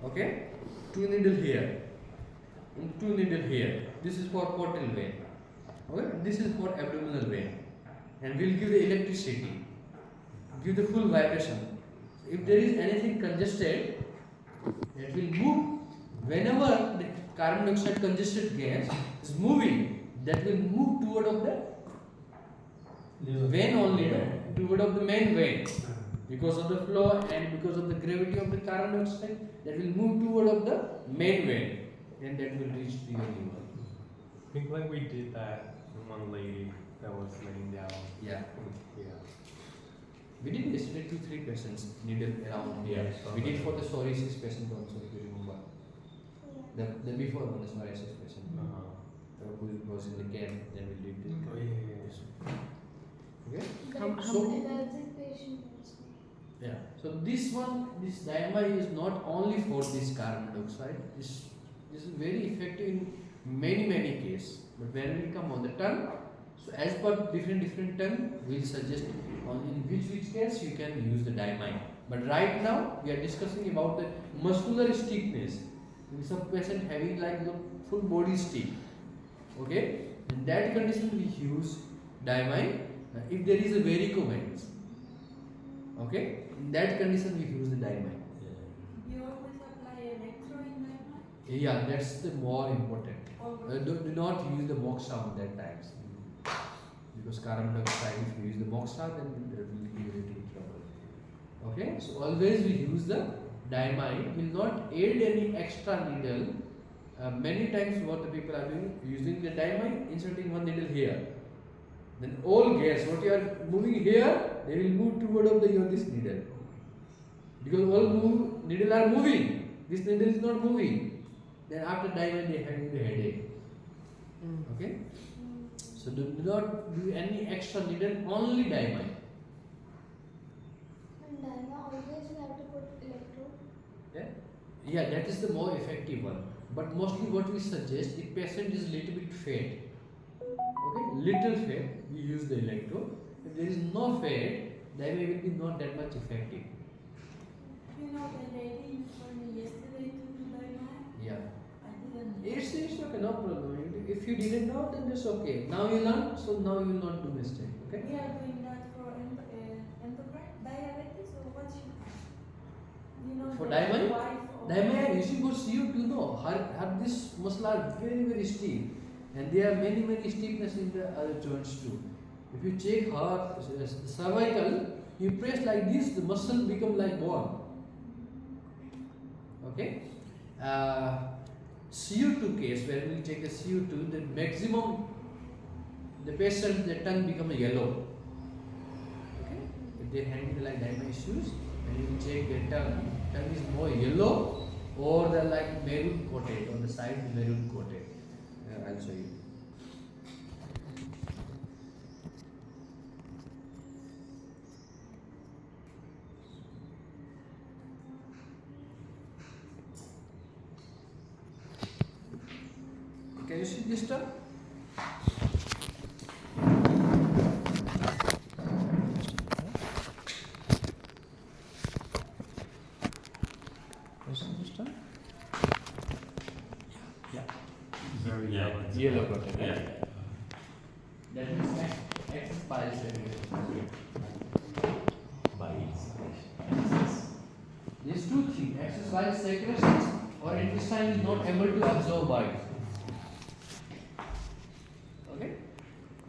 Okay, 2 needle here and 2 needle here. This is for portal vein. Okay, this is for abdominal vein, and we'll give the electricity, give the full vibration. If there is anything congested, it will move. Whenever the carbon dioxide congested gas is moving, that will move toward of the vein only, no? Toward of the main vein. Because of the flow and because of the gravity of the carbon dioxide, that will move toward of the main vein, and that will reach to your liver. I think like we did that with one lady that was laying down. Yeah. Yeah. We did yesterday 2-3 patients needed around here. We did for the psoriasis patient also, if you remember. The before one, the psoriasis patient who was in the camp, then we did it. Oh, yeah. Okay? So, allergic patient also. Yeah. So this one, this diamide is not only for this carbon dioxide. This is very effective in many cases. But when we come on the tongue, so as per different tongue, we'll suggest on in which case you can use the diamide. But right now we are discussing about the muscular stiffness. In some patient having like the full body stiff. Okay, in that condition we use diamide. If there is a varicose veins, okay, in that condition we use the diamide. You always apply electro in diamide? Yeah, that's the more important. Do not use the moxa on that times, because carbon dioxide, if you use the moxa, then there will be a little trouble. Okay, so always we use the diamide. Will not add any extra needle. Many times what the people are doing, using the diamide, inserting one needle here. Then all gas, what you are moving here, they will move toward of this needle. Because all needle are moving. This needle is not moving. Then after diamide they have the headache. Okay? So do not do any extra needle, only diamide. And diamide always you have to put electro. Yeah, that is the more effective one. But mostly what we suggest, if patient is little bit fat, okay, little fat, we use the electrode. If there is no fat, diamide will be not that much effective. You know the lady you told me yesterday to do diamide? Yeah. I didn't know. It's okay, no problem. If you didn't know, then that's okay. Now you learn, so now you will not do mistake. Okay? We are doing that for endocrine diabetes or what you you know For the diamide? wife of- Diamide using for CO2, no. Her this muscle are very stiff, and there are many stiffness in the other joints too. If you check her cervical, you press like this, the muscle become like bone. Okay. CO2 case, when we check the CO2, the maximum, the patient, the tongue become yellow. Okay. If they handle like diamide issues, and you check the tongue is more yellow, or the like maroon coated on the side, maroon coated. I'll show you. Can you see this term? Very Yellow coated. Yeah. That is axis pylori. These two things, exercise secretions or intestine is not able to absorb bile. Okay?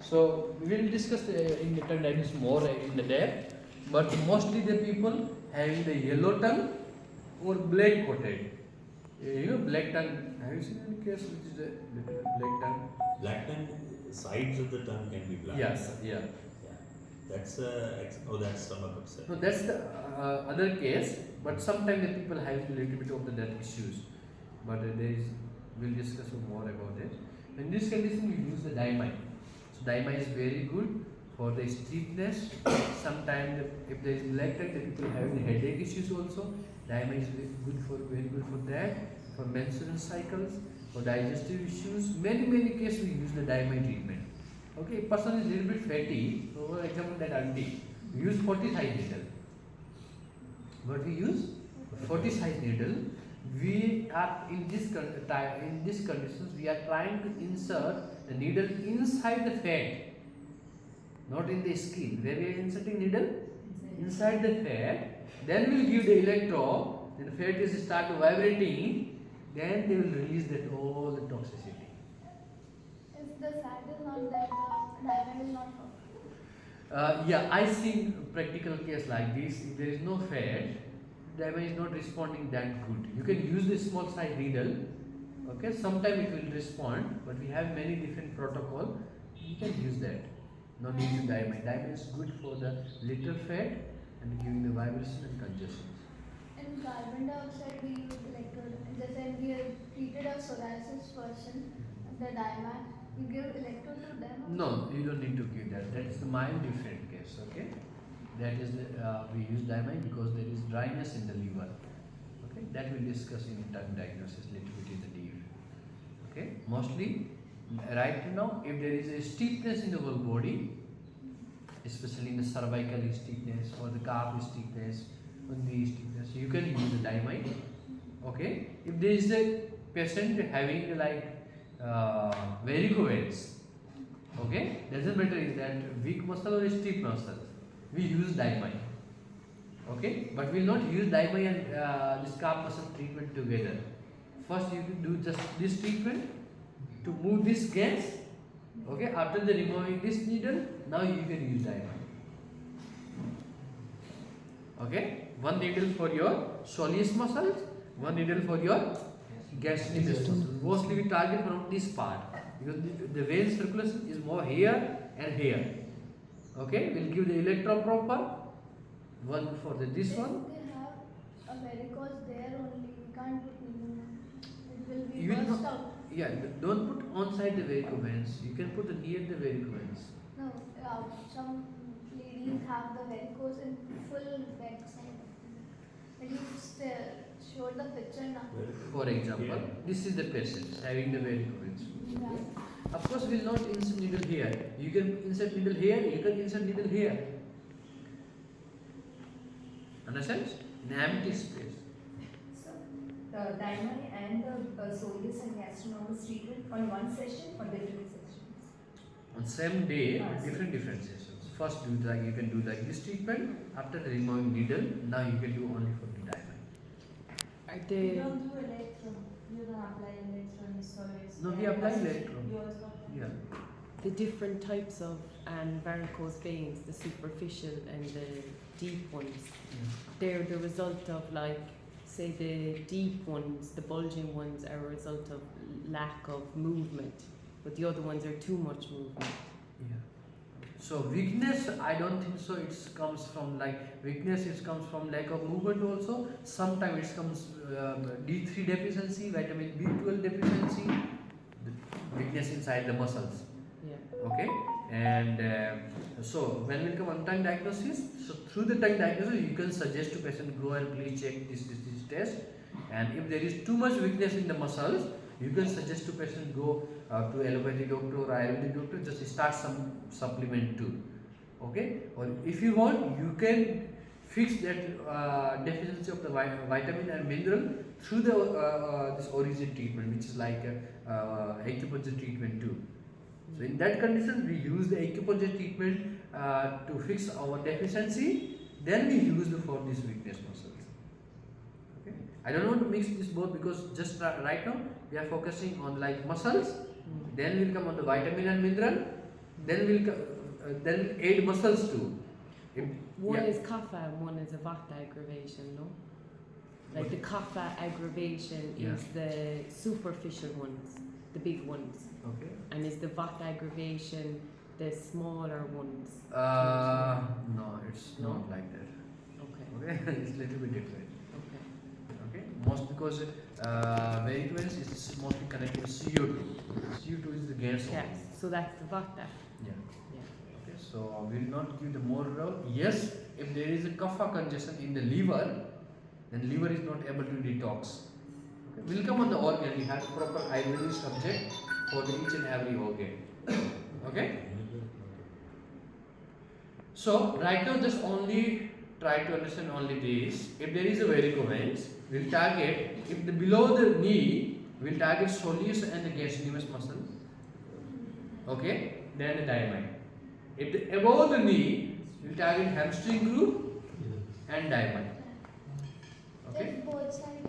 So we will discuss in intestine more in the depth, but mostly the people having the yellow tongue or black coated. You know, black tongue. Have you seen any case which is a black tongue? Black tongue, sides of the tongue can be black. Yes, yeah. Yeah. That's that's stomach upset. So that's the other case, but sometimes the people have a little bit of the that issues. But we'll discuss more about it. In this condition, we use the diamide. So diamide is very good for the stiffness. Sometimes if there is black tongue, the people having headache issues also. Diamide is very good for that. For menstrual cycles, for digestive issues, many cases we use the diamide treatment. Okay, person is little bit fatty. So for example, that auntie, we use 40 size needle. But we use 40 size needle, we are in this conditions we are trying to insert the needle inside the fat, not in the skin. Where we are inserting needle inside the fat, then we'll give the electrode, then the fat is start vibrating, then they will release that all the toxicity. If the fat is not there, the diamond is not working. Yeah, I see practical case like this. If there is no fat, diamond is not responding that good. You can use the small size needle. Okay, sometime it will respond, but we have many different protocol. You can use that. No need to diamond. Diamond is good for the little fat and giving the vibration and congestion. In carbon dioxide, we use electrode. Just when we have treated a psoriasis person, the diamond, we give electrode to them. No, you don't need to give that. That is the mild different case. Okay, that is the, we use diamide because there is dryness in the liver. Okay, that we'll discuss in tongue diagnosis little bit in the deep. Okay, mostly right now if there is a stiffness in the whole body, especially in the cervical stiffness or the calf stiffness or knee stiffness, you can use the diamide. Okay, if there is a patient having like varicose, okay, doesn't matter is that weak muscle or stiff muscle, we use diamide. Okay, but we will not use diamide and this calf muscle treatment together. First you can do just this treatment to move this gas. Okay, after the removing this needle, now you can use diamide. Okay, one needle for your soleus muscles, one needle for your gastric muscles. Mostly we target from this part because the vein circulation is more here and here. Okay, we'll give the electroproper one for this one. If they have a varicose there only, we can't put needle. It will be You will burst not- out. Yeah, don't put on side the varicose veins. You can put near the varicose veins. No, some ladies have the varicose in full backside. Can you show the picture now? For example, this is the patient having the varicose veins. Yeah. Of course, we will not insert needle here. You can insert needle here. You can insert needle here. Understand? In empty space. So, the diamond and the soleus and gastronomous treatment on one session or different sessions? On same day, Yes. different sessions. First, do like you can do like this treatment. After removing needle, now you can do only for the diamond. Are You they don't do electron. You don't apply electron, sorry. No, we apply electron. You also apply. Yeah. the different types of varicose veins, the superficial and the deep ones? They're the result of, like, say the deep ones, the bulging ones are a result of lack of movement, but the other ones are too much movement. Yeah. So weakness, I don't think so. It comes from like weakness. It comes from lack of movement also. Sometimes it comes D3 deficiency, vitamin B12 deficiency, the weakness inside the muscles. Yeah. Okay, and so when we come on tongue diagnosis, so through the tongue diagnosis you can suggest to patient go and please check this test, and if there is too much weakness in the muscles, you can suggest to patient go to allopathy doctor or Ayurvedic doctor, just start some supplement too. Okay, or if you want, you can fix that deficiency of the vitamin and mineral through the this origin treatment, which is like acupuncture treatment too. So in that condition, we use the acupuncture treatment to fix our deficiency. Then we use for these weakness muscles. Okay. I don't want to mix this both because just right now we are focusing on like muscles. Then we'll come on the vitamin and mineral. Then we'll aid muscles too. One Yeah. is kapha and one is a vata aggravation, no? Like the kapha aggravation Yeah. is the superficial ones, the big ones, Okay. and is the vata aggravation the smaller ones? No, it's No? not like that. Okay, Okay, it's a little bit different. okay. Okay, most because varicose is mostly connected with CO2. CO2 is the gas. Yes, only. so that's the vata. Yeah. Yeah. Okay, so we will not give the more role. Yes, if there is a kapha congestion in the liver, then liver is not able to detox. Okay, we'll come on the organ. We have proper Ayurvedic subject for each and every organ. Okay. So right now just only try to understand only this. If there is a varicose, we'll target, if the below the knee, we'll target soleus and the gastrocnemius muscle. Okay, then the diamond. If the above the knee, we'll target hamstring groove and diamond. Okay. If both sides